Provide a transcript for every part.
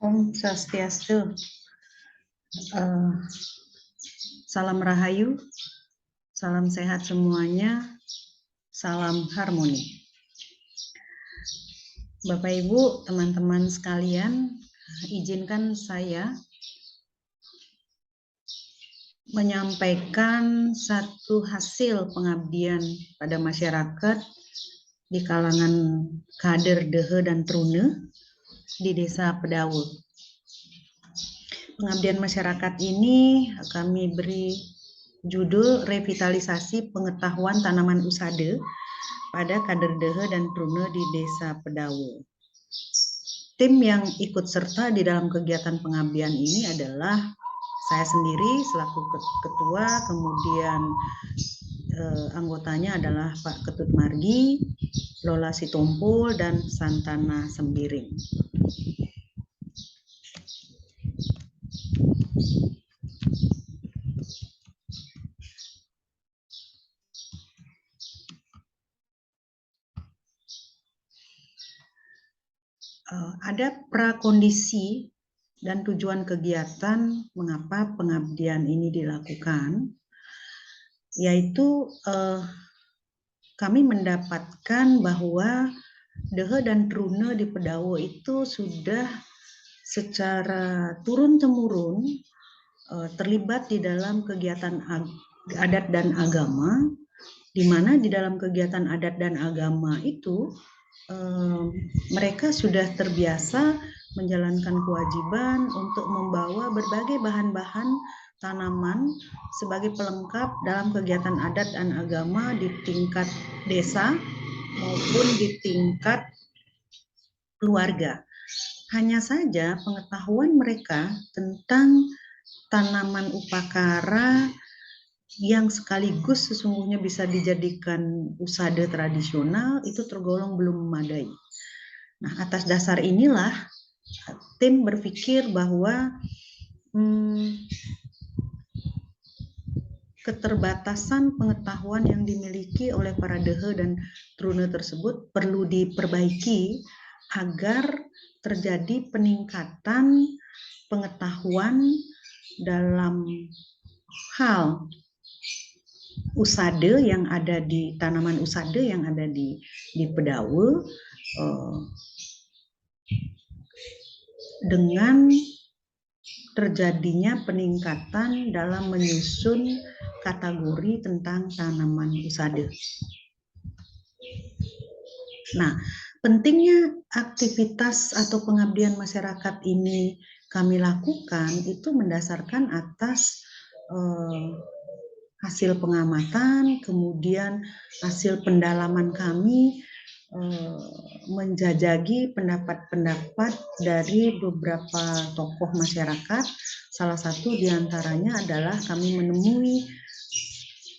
Om Swastiastu. Salam Rahayu, salam sehat semuanya, salam harmoni. Bapak Ibu, teman-teman sekalian, izinkan saya menyampaikan satu hasil pengabdian pada masyarakat di kalangan kader Dehe dan Trune di Desa Pedawe. Pengabdian masyarakat ini kami beri judul revitalisasi pengetahuan tanaman usade pada kader Dehe dan Trune di Desa Pedawe. Tim yang ikut serta di dalam kegiatan pengabdian ini adalah saya sendiri selaku ketua, kemudian anggotanya adalah Pak Ketut Margi, Lola Sitompul, dan Santana Sembiring. Ada prakondisi dan tujuan kegiatan mengapa pengabdian ini dilakukan, yaitu kami mendapatkan bahwa Dehe dan Trune di Pedawe itu sudah secara turun-temurun terlibat di dalam kegiatan adat dan agama, di mana di dalam kegiatan adat dan agama itu mereka sudah terbiasa menjalankan kewajiban untuk membawa berbagai bahan-bahan tanaman sebagai pelengkap dalam kegiatan adat dan agama di tingkat desa maupun di tingkat keluarga. Hanya saja pengetahuan mereka tentang tanaman upakara yang sekaligus sesungguhnya bisa dijadikan usade tradisional itu tergolong belum memadai. Nah, atas dasar inilah tim berpikir bahwa keterbatasan pengetahuan yang dimiliki oleh para Dehe dan Trune tersebut perlu diperbaiki agar terjadi peningkatan pengetahuan dalam hal usade yang ada di tanaman usade yang ada di Pedawe dengan terjadinya peningkatan dalam menyusun kategori tentang tanaman usade. Nah, pentingnya aktivitas atau pengabdian masyarakat ini kami lakukan itu mendasarkan atas hasil pengamatan, kemudian hasil pendalaman kami menjajaki pendapat-pendapat dari beberapa tokoh masyarakat. Salah satu diantaranya adalah kami menemui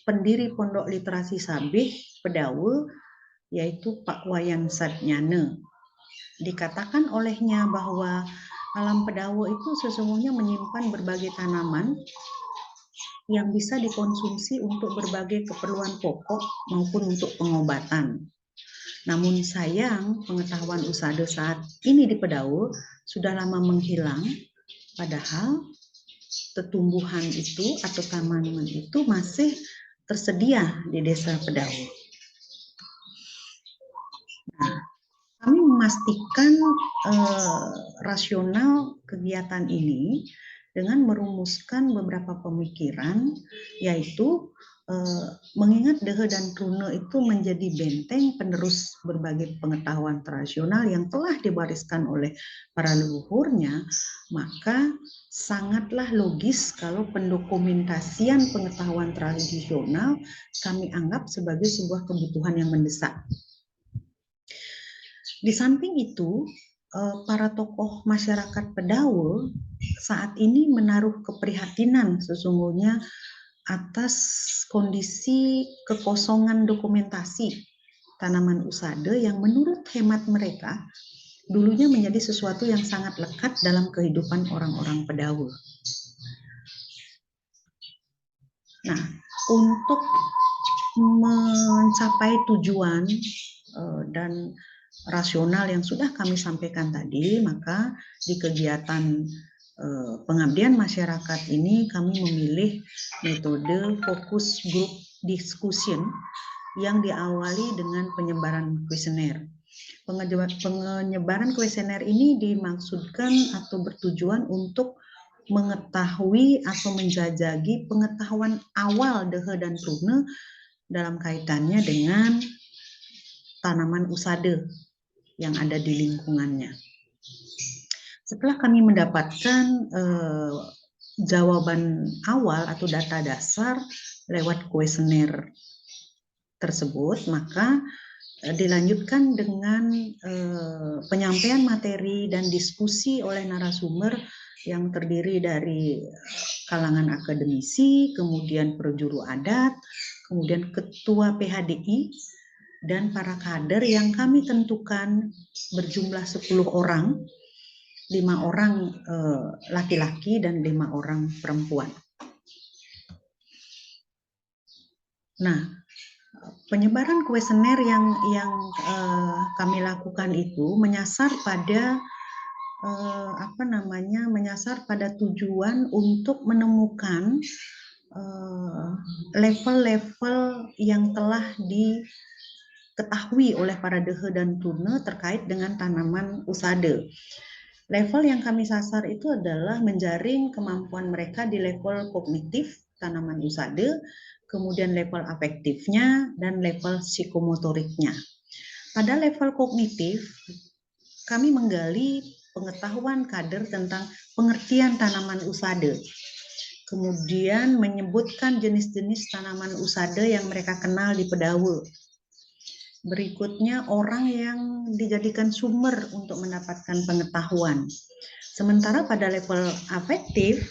pendiri Pondok Literasi Sabih Pedawe, yaitu Pak Wayan Satnyane. Dikatakan olehnya bahwa alam Pedawe itu sesungguhnya menyimpan berbagai tanaman yang bisa dikonsumsi untuk berbagai keperluan pokok maupun untuk pengobatan. Namun sayang, pengetahuan usade saat ini di Pedawe sudah lama menghilang, padahal tumbuhan itu atau tanaman itu masih tersedia di Desa Pedawe. Nah, kami memastikan rasional kegiatan ini dengan merumuskan beberapa pemikiran, yaitu mengingat Dehe dan Trune itu menjadi benteng penerus berbagai pengetahuan tradisional yang telah diwariskan oleh para leluhurnya, maka sangatlah logis kalau pendokumentasian pengetahuan tradisional kami anggap sebagai sebuah kebutuhan yang mendesak. Di samping itu, para tokoh masyarakat Pedawe saat ini menaruh keprihatinan sesungguhnya atas kondisi kekosongan dokumentasi tanaman usade yang menurut hemat mereka dulunya menjadi sesuatu yang sangat lekat dalam kehidupan orang-orang Pedawe. Nah, untuk mencapai tujuan dan rasional yang sudah kami sampaikan tadi, maka di kegiatan pengabdian masyarakat ini kami memilih metode fokus group discussion yang diawali dengan penyebaran kuesioner. Penyebaran kuesioner ini dimaksudkan atau bertujuan untuk mengetahui atau menjajaki pengetahuan awal dehe dan trune dalam kaitannya dengan tanaman usade yang ada di lingkungannya. Setelah kami mendapatkan jawaban awal atau data dasar lewat kuesioner tersebut, maka dilanjutkan dengan penyampaian materi dan diskusi oleh narasumber yang terdiri dari kalangan akademisi, kemudian perjuru adat, kemudian ketua PHDI, dan para kader yang kami tentukan berjumlah 10 orang, 5 orang laki-laki dan 5 orang perempuan. Nah, penyebaran kuesioner yang kami lakukan itu menyasar pada menyasar pada tujuan untuk menemukan level-level yang telah diketahui oleh para dehe dan trune terkait dengan tanaman usade. Level yang kami sasar itu adalah menjaring kemampuan mereka di level kognitif tanaman usade, kemudian level afektifnya, dan level psikomotoriknya. Pada level kognitif, kami menggali pengetahuan kader tentang pengertian tanaman usade, kemudian menyebutkan jenis-jenis tanaman usade yang mereka kenal di Pedawe. Berikutnya, orang yang dijadikan sumber untuk mendapatkan pengetahuan. Sementara pada level afektif,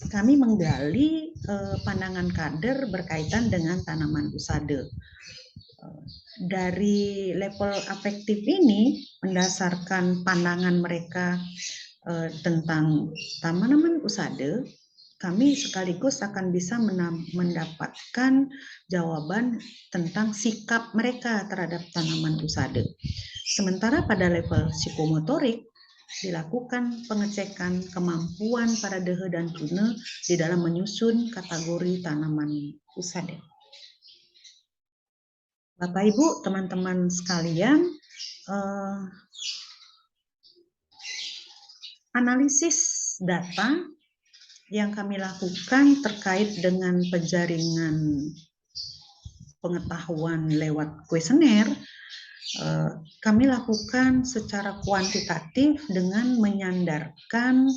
kami menggali pandangan kader berkaitan dengan tanaman usade. Dari level afektif ini, berdasarkan pandangan mereka tentang tanaman usade, kami sekaligus akan bisa mendapatkan jawaban tentang sikap mereka terhadap tanaman usade. Sementara pada level psikomotorik, dilakukan pengecekan kemampuan para dehe dan trune di dalam menyusun kategori tanaman usade. Bapak Ibu, teman-teman sekalian, analisis data yang kami lakukan terkait dengan penjaringan pengetahuan lewat kuesioner, kami lakukan secara kuantitatif dengan menyandarkan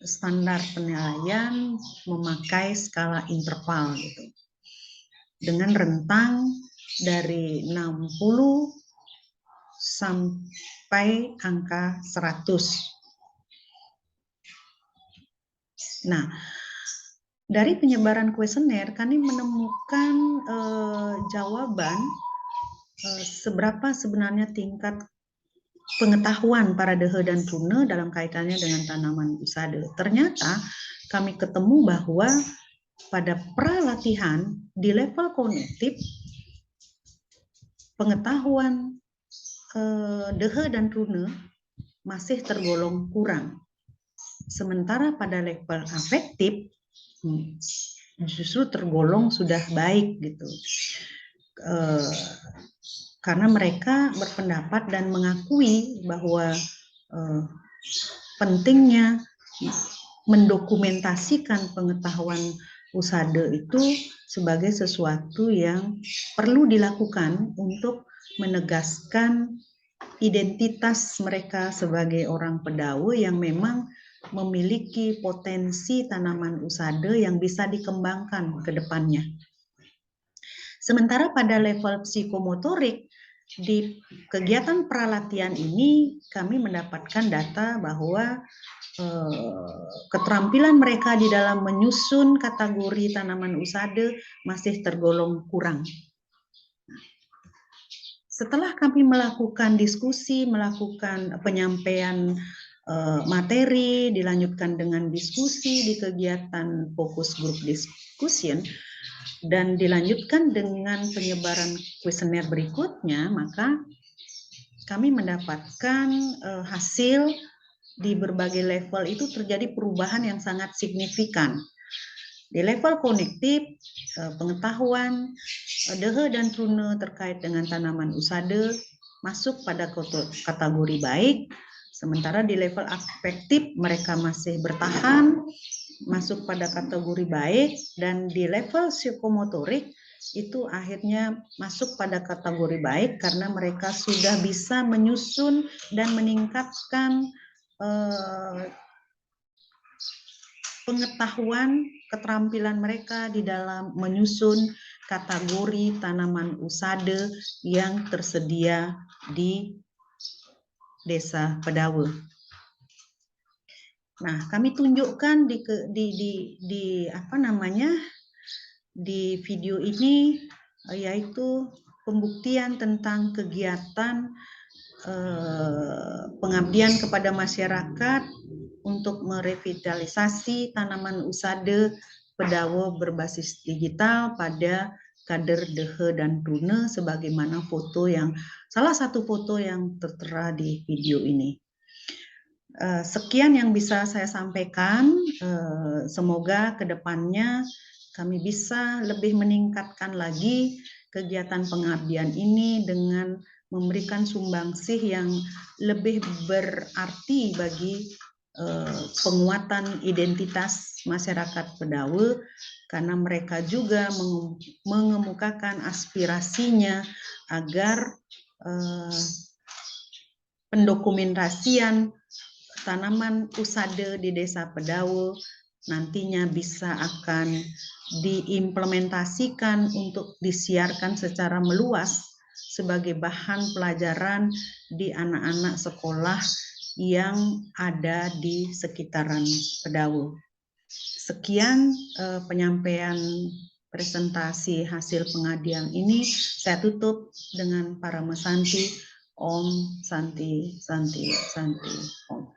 standar penilaian memakai skala interval gitu, dengan rentang dari 60 sampai angka 100. Nah, dari penyebaran kuesioner kami menemukan jawaban seberapa sebenarnya tingkat pengetahuan para dehe dan trune dalam kaitannya dengan tanaman usade. Ternyata kami ketemu bahwa pada pralatihan di level kognitif, pengetahuan dehe dan trune masih tergolong kurang. Sementara pada level afektif justru tergolong sudah baik gitu. Karena mereka berpendapat dan mengakui bahwa pentingnya mendokumentasikan pengetahuan usade itu sebagai sesuatu yang perlu dilakukan untuk menegaskan identitas mereka sebagai orang Pedawe yang memang memiliki potensi tanaman usade yang bisa dikembangkan ke depannya. Sementara pada level psikomotorik, di kegiatan pralatihan ini kami mendapatkan data bahwa keterampilan mereka di dalam menyusun kategori tanaman usade masih tergolong kurang. Setelah kami melakukan diskusi, melakukan penyampaian materi, dilanjutkan dengan diskusi di kegiatan fokus group discussion, dan dilanjutkan dengan penyebaran kuesioner berikutnya, maka kami mendapatkan hasil di berbagai level itu terjadi perubahan yang sangat signifikan. Di level kognitif, pengetahuan, dehe dan trune terkait dengan tanaman usade masuk pada kategori baik, sementara di level afektif mereka masih bertahan, masuk pada kategori baik, dan di level psikomotorik itu akhirnya masuk pada kategori baik karena mereka sudah bisa menyusun dan meningkatkan pengetahuan, keterampilan mereka di dalam menyusun kategori tanaman usade yang tersedia di Desa Pedawe. Nah, kami tunjukkan di video ini, yaitu pembuktian tentang kegiatan pengabdian kepada masyarakat untuk merevitalisasi tanaman usade Pedawe berbasis digital pada kader dehe dan trune, sebagaimana salah satu foto yang tertera di video ini. Sekian yang bisa saya sampaikan. Semoga kedepannya kami bisa lebih meningkatkan lagi kegiatan pengabdian ini dengan memberikan sumbangsih yang lebih berarti bagi penguatan identitas masyarakat Pedawe, karena mereka juga mengemukakan aspirasinya agar pendokumentasian tanaman usade di Desa Pedawe nantinya bisa akan diimplementasikan untuk disiarkan secara meluas sebagai bahan pelajaran di anak-anak sekolah yang ada di sekitaran Pedawe. Sekian penyampaian presentasi hasil pengabdian ini. Saya tutup dengan Paramasanti. Om Santi Santi Santi Om.